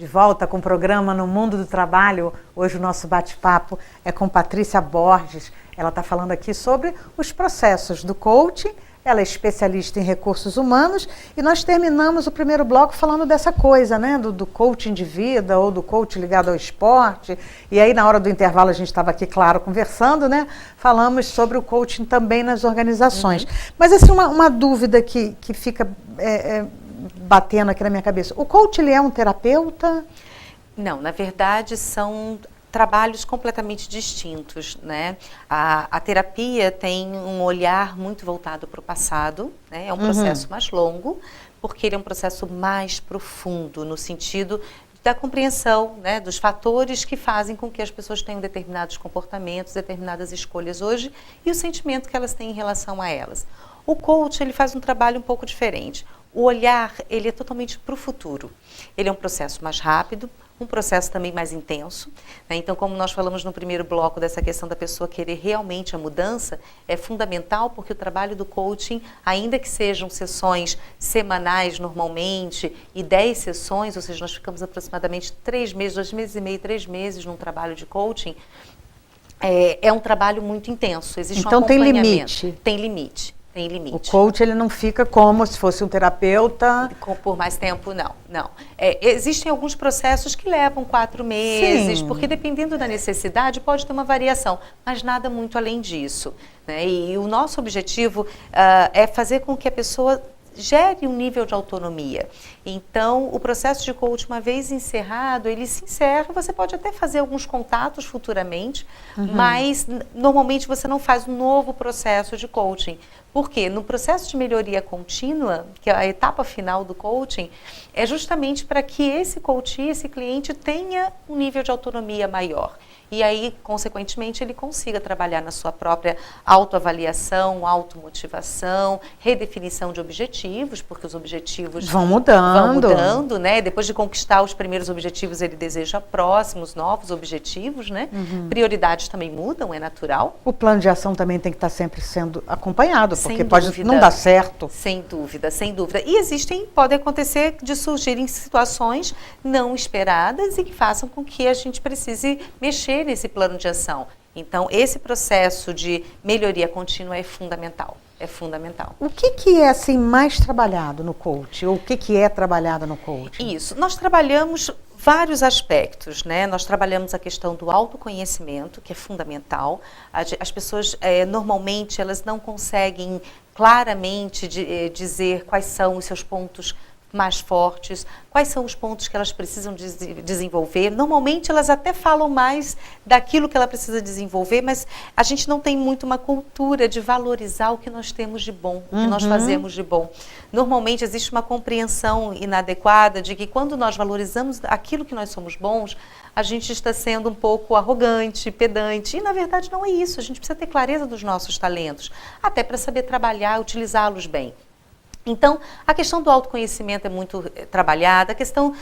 De volta com o programa No Mundo do Trabalho. Hoje o nosso bate-papo é com Patrícia Borges. Ela está falando aqui sobre os processos do coaching. Ela é especialista em recursos humanos e nós terminamos o primeiro bloco falando dessa coisa, né? Do coaching de vida ou do coaching ligado ao esporte. E aí, na hora do intervalo, a gente estava aqui, claro, conversando, né? Falamos sobre o coaching também nas organizações. Mas, assim, uma dúvida que fica batendo aqui na minha cabeça. O coach, ele é um terapeuta? Não, na verdade, são trabalhos completamente distintos, né? A terapia tem um olhar muito voltado para o passado, né? É um processo mais longo, porque ele é um processo mais profundo, no sentido da compreensão, né, dos fatores que fazem com que as pessoas tenham determinados comportamentos, determinadas escolhas hoje e o sentimento que elas têm em relação a elas. O coach, ele faz um trabalho um pouco diferente. O olhar, ele é totalmente para o futuro. Ele é um processo mais rápido, um processo também mais intenso, né? Então, como nós falamos no primeiro bloco dessa questão da pessoa querer realmente a mudança, é fundamental porque o trabalho do coaching, ainda que sejam sessões semanais normalmente e 10 sessões, ou seja, nós ficamos aproximadamente 3 meses, 2 meses e meio, 3 meses num trabalho de coaching, é um trabalho muito intenso, existe então, um acompanhamento. Tem limite? Tem limite. Tem limite. O coach, ele não fica como se fosse um terapeuta? Por mais tempo, não. Existem alguns processos que levam 4 meses, Sim. Porque dependendo da necessidade pode ter uma variação, mas nada muito além disso, né? E o nosso objetivo é fazer com que a pessoa gere um nível de autonomia. Então, o processo de coaching, uma vez encerrado, ele se encerra, você pode até fazer alguns contatos futuramente, mas normalmente você não faz um novo processo de coaching. Por quê? No processo de melhoria contínua, que é a etapa final do coaching, é justamente para que esse coach, esse cliente, tenha um nível de autonomia maior. E aí, consequentemente, ele consiga trabalhar na sua própria autoavaliação, automotivação, redefinição de objetivos, porque os objetivos vão mudando, né? Depois de conquistar os primeiros objetivos, ele deseja próximos, novos objetivos, né? Prioridades também mudam, é natural. O plano de ação também tem que estar sempre sendo acompanhado, porque Sem pode dúvida. não dar certo. Sem dúvida, sem dúvida. E pode acontecer de surgirem situações não esperadas e que façam com que a gente precise mexer nesse plano de ação. Então, esse processo de melhoria contínua é fundamental. É fundamental. O que é assim mais trabalhado no coach? Ou o que é trabalhado no coach? Isso. Nós trabalhamos vários aspectos, né? Nós trabalhamos a questão do autoconhecimento, que é fundamental. As pessoas, normalmente, elas não conseguem claramente dizer quais são os seus pontos mais fortes, quais são os pontos que elas precisam desenvolver. Normalmente elas até falam mais daquilo que ela precisa desenvolver, mas a gente não tem muito uma cultura de valorizar o que nós temos de bom, o que nós fazemos de bom. Normalmente existe uma compreensão inadequada de que quando nós valorizamos aquilo que nós somos bons, a gente está sendo um pouco arrogante, pedante, e na verdade não é isso. A gente precisa ter clareza dos nossos talentos, até para saber trabalhar, utilizá-los bem. Então, a questão do autoconhecimento é muito trabalhada, a questão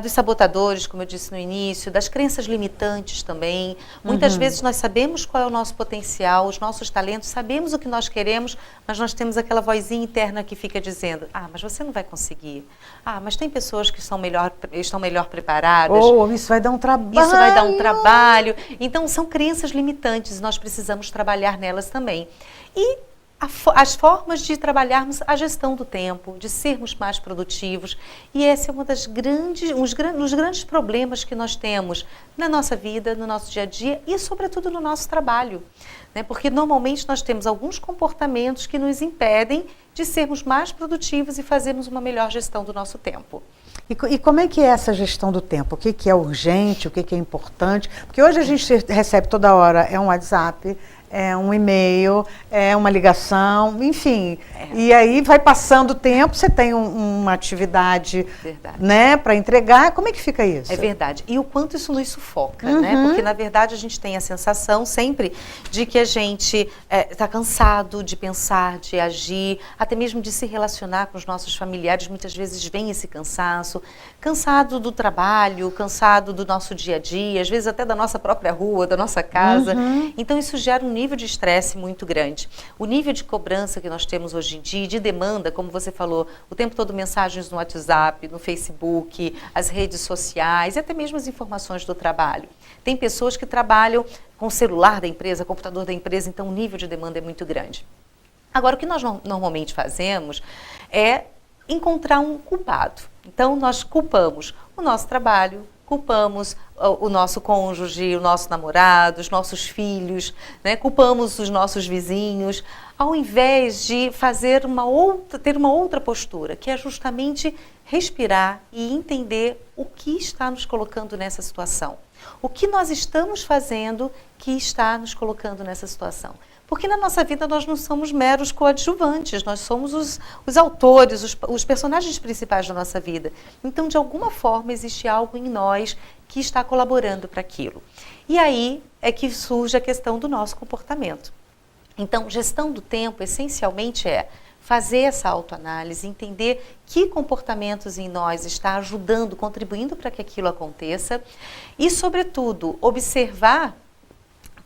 dos sabotadores, como eu disse no início, das crenças limitantes também. Muitas vezes nós sabemos qual é o nosso potencial, os nossos talentos, sabemos o que nós queremos, mas nós temos aquela vozinha interna que fica dizendo, mas você não vai conseguir. Mas tem pessoas que estão melhor preparadas. Isso vai dar um trabalho. Isso vai dar um trabalho. Então, são crenças limitantes e nós precisamos trabalhar nelas também. E as formas de trabalharmos a gestão do tempo, de sermos mais produtivos. E esse é um dos grandes problemas que nós temos na nossa vida, no nosso dia a dia e, sobretudo, no nosso trabalho. Né? Porque, normalmente, nós temos alguns comportamentos que nos impedem de sermos mais produtivos e fazermos uma melhor gestão do nosso tempo. E como é que é essa gestão do tempo? O que é urgente, o que é importante? Porque hoje a gente recebe toda hora, um WhatsApp, um e-mail, uma ligação, enfim. E aí vai passando o tempo, você tem uma atividade, né, para entregar. Como é que fica isso? É verdade. E o quanto isso nos sufoca, né? Porque, na verdade, a gente tem a sensação sempre de que a gente está cansado de pensar, de agir, até mesmo de se relacionar com os nossos familiares. Muitas vezes vem esse cansaço, cansado do trabalho, cansado do nosso dia a dia, às vezes até da nossa própria rua, da nossa casa. Então, isso gera um nível de estresse muito grande. O nível de cobrança que nós temos hoje em dia, de demanda, como você falou, o tempo todo mensagens no WhatsApp, no Facebook, as redes sociais e até mesmo as informações do trabalho. Tem pessoas que trabalham com o celular da empresa, computador da empresa, então o nível de demanda é muito grande. Agora, o que nós normalmente fazemos é encontrar um culpado. Então, nós culpamos o nosso trabalho, culpamos o nosso cônjuge, o nosso namorado, os nossos filhos, né? Culpamos os nossos vizinhos, ao invés de ter uma outra postura, que é justamente respirar e entender o que está nos colocando nessa situação. O que nós estamos fazendo que está nos colocando nessa situação. Porque na nossa vida nós não somos meros coadjuvantes, nós somos os autores, os personagens principais da nossa vida. Então, de alguma forma, existe algo em nós que está colaborando para aquilo. E aí é que surge a questão do nosso comportamento. Então, gestão do tempo, essencialmente, é fazer essa autoanálise, entender que comportamentos em nós está ajudando, contribuindo para que aquilo aconteça e, sobretudo, observar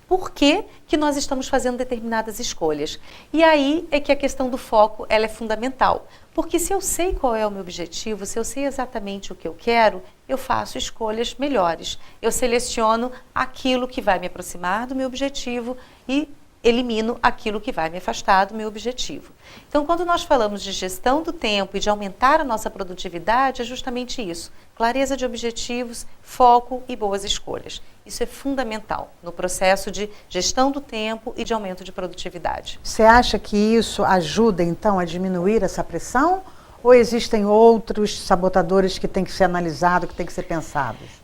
por que nós estamos fazendo determinadas escolhas. E aí é que a questão do foco ela é fundamental. Porque se eu sei qual é o meu objetivo, se eu sei exatamente o que eu quero, eu faço escolhas melhores. Eu seleciono aquilo que vai me aproximar do meu objetivo e elimino aquilo que vai me afastar do meu objetivo. Então, quando nós falamos de gestão do tempo e de aumentar a nossa produtividade, é justamente isso. Clareza de objetivos, foco e boas escolhas. Isso é fundamental no processo de gestão do tempo e de aumento de produtividade. Você acha que isso ajuda, então, a diminuir essa pressão? Ou existem outros sabotadores que têm que ser analisados, que têm que ser pensados?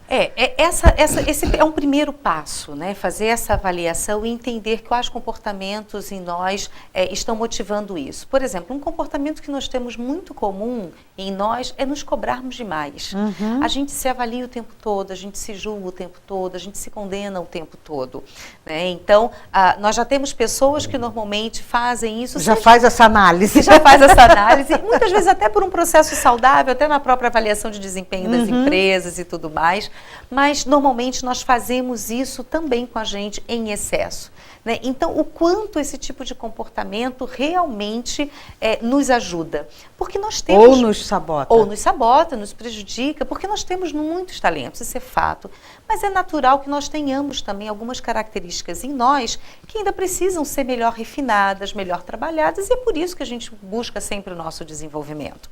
Esse é um primeiro passo, né? Fazer essa avaliação e entender quais comportamentos em nós estão motivando isso. Por exemplo, um comportamento que nós temos muito comum em nós é nos cobrarmos demais. A gente se avalia o tempo todo, a gente se julga o tempo todo, a gente se condena o tempo todo, né? Então, nós já temos pessoas que normalmente fazem isso. Já faz essa análise. Já faz essa análise, muitas vezes até por um processo saudável, até na própria avaliação de desempenho das empresas e tudo mais. Mas, normalmente, nós fazemos isso também com a gente em excesso, né? Então, o quanto esse tipo de comportamento realmente nos ajuda. Porque nós temos... Ou nos sabota. Ou nos sabota, nos prejudica, porque nós temos muitos talentos, isso é fato. Mas é natural que nós tenhamos também algumas características em nós que ainda precisam ser melhor refinadas, melhor trabalhadas, e é por isso que a gente busca sempre o nosso desenvolvimento.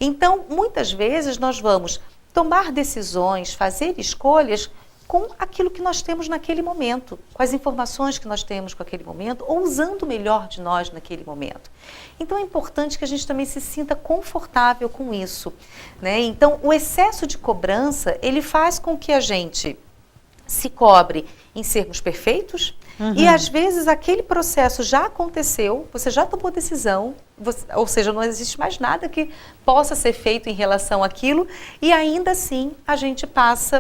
Então, muitas vezes, nós vamos tomar decisões, fazer escolhas com aquilo que nós temos naquele momento, com as informações que nós temos com aquele momento, ou usando o melhor de nós naquele momento. Então é importante que a gente também se sinta confortável com isso, né? Então o excesso de cobrança, ele faz com que a gente se cobre em sermos perfeitos, e às vezes aquele processo já aconteceu, você já tomou decisão, ou seja, não existe mais nada que possa ser feito em relação àquilo, e ainda assim a gente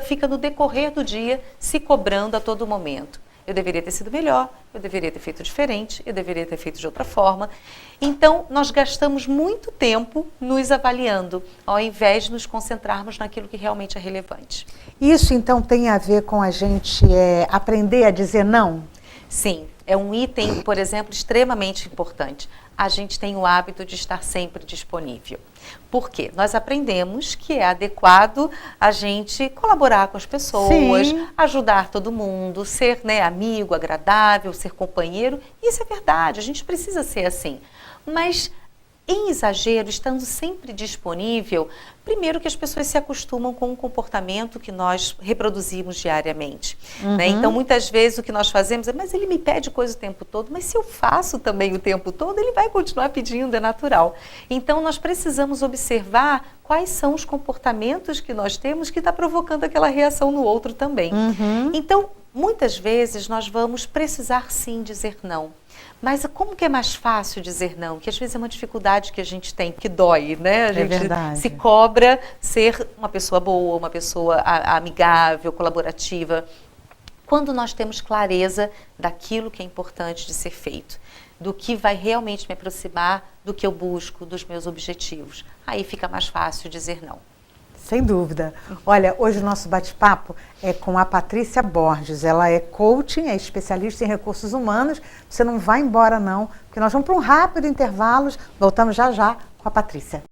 fica no decorrer do dia se cobrando a todo momento. Eu deveria ter sido melhor, eu deveria ter feito diferente, eu deveria ter feito de outra forma. Então, nós gastamos muito tempo nos avaliando, ao invés de nos concentrarmos naquilo que realmente é relevante. Isso, então, tem a ver com a gente aprender a dizer não? Sim, é um item, por exemplo, extremamente importante. A gente tem o hábito de estar sempre disponível. Por quê? Nós aprendemos que é adequado a gente colaborar com as pessoas, sim, ajudar todo mundo, ser, né, amigo, agradável, ser companheiro. Isso é verdade, a gente precisa ser assim. Mas, em exagero, estando sempre disponível, primeiro que as pessoas se acostumam com um comportamento que nós reproduzimos diariamente, né? Então, muitas vezes o que nós fazemos é, mas ele me pede coisa o tempo todo, mas se eu faço também o tempo todo, ele vai continuar pedindo, é natural. Então, nós precisamos observar quais são os comportamentos que nós temos que está provocando aquela reação no outro também. Então, muitas vezes nós vamos precisar sim dizer não. Mas como que é mais fácil dizer não? Que às vezes é uma dificuldade que a gente tem, que dói, né? A gente se cobra ser uma pessoa boa, uma pessoa amigável, colaborativa. Quando nós temos clareza daquilo que é importante de ser feito, do que vai realmente me aproximar do que eu busco, dos meus objetivos, aí fica mais fácil dizer não. Sem dúvida. Olha, hoje o nosso bate-papo é com a Patrícia Borges. Ela é coaching, é especialista em recursos humanos. Você não vai embora não, porque nós vamos para um rápido intervalo. Voltamos já já com a Patrícia.